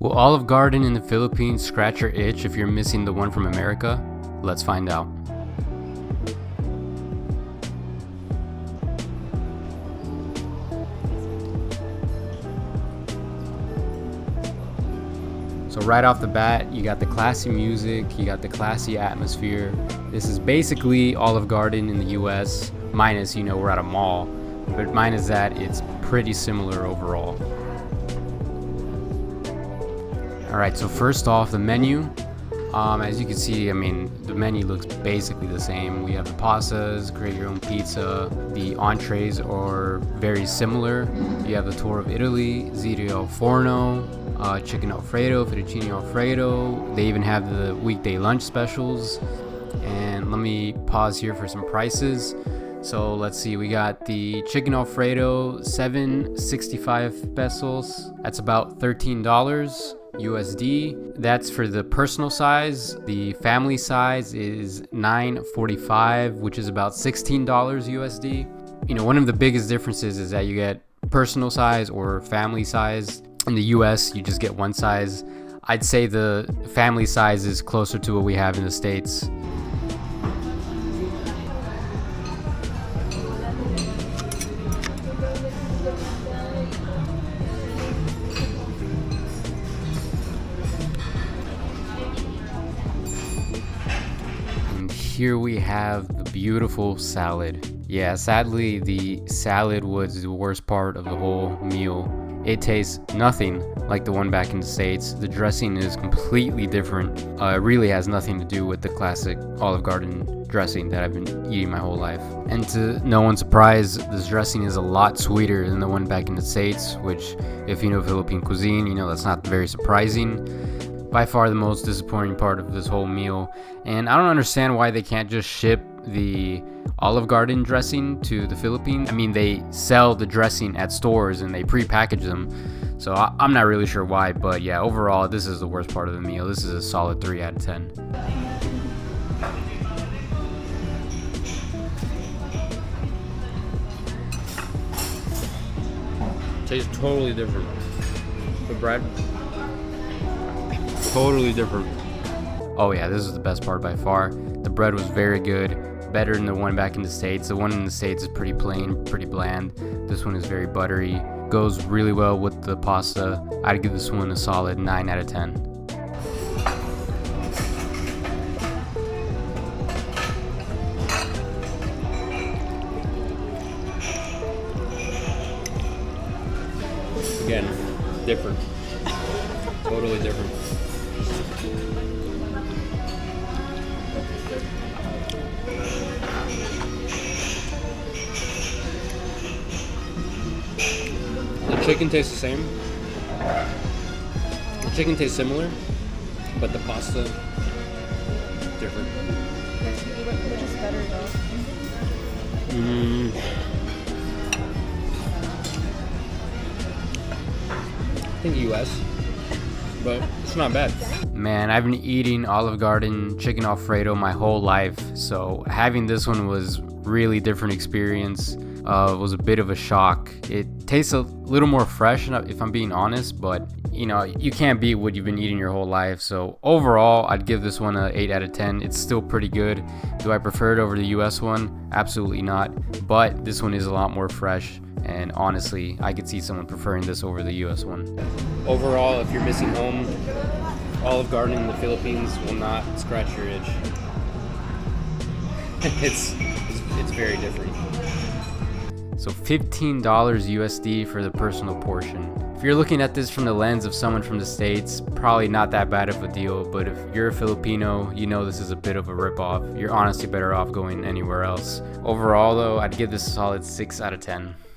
Will Olive Garden in the Philippines scratch your itch if you're missing the one from America? Let's find out. So right off the bat, you got the classy music, you got the classy atmosphere. This is basically Olive Garden in the US, minus, we're at a mall. But minus that, it's pretty similar overall. Alright, so first off, the menu. As you can see, the menu looks basically the same. We have the pastas, create your own pizza. The entrees are very similar. You have the tour of Italy, ziti al forno, chicken alfredo, fettuccine alfredo. They even have the weekday lunch specials. And let me pause here for some prices. So let's see, we got the chicken alfredo, 765 pesos. That's about $13 USD. That's for the personal size. The family size is $9.45, which is about $16 USD. One of the biggest differences is that you get personal size or family size. In the US, you just get one size. I'd say the family size is closer to what we have in the States. Here we have the beautiful salad. Yeah, sadly, the salad was the worst part of the whole meal. It tastes nothing like the one back in the States. The dressing is completely different. It really has nothing to do with the classic Olive Garden dressing that I've been eating my whole life. And to no one's surprise, this dressing is a lot sweeter than the one back in the States, which, if you know Philippine cuisine, that's not very surprising. By far the most disappointing part of this whole meal, and I don't understand why they can't just ship the Olive Garden dressing to the Philippines. They sell the dressing at stores and they pre-package them, so I'm not really sure why, but yeah, overall this is the worst part of the meal. This is a solid 3 out of 10. Tastes totally different. The bread, totally different. Oh yeah, this is the best part by far. The bread was very good, better than the one back in the States. The one in the States is pretty plain, pretty bland. This one is very buttery, goes really well with the pasta. I'd give this one a solid 9 out of 10. Again, different. Totally different. The chicken tastes the same. The chicken tastes similar, but the pasta different. Which is better though? I think US, but it's not bad. Man, I've been eating Olive Garden chicken alfredo my whole life, so having this one was really different experience. It was a bit of a shock. It tastes a little more fresh, if I'm being honest, but you can't beat what you've been eating your whole life. So overall, I'd give this one a 8 out of 10. It's still pretty good. Do I prefer it over the US one? Absolutely not, but this one is a lot more fresh, and honestly, I could see someone preferring this over the US one. Overall, if you're missing home, Olive Garden in the Philippines will not scratch your itch. It's very different. So $15 USD for the personal portion. If you're looking at this from the lens of someone from the States, probably not that bad of a deal, but if you're a Filipino, this is a bit of a ripoff. You're honestly better off going anywhere else. Overall though, I'd give this a solid 6 out of 10.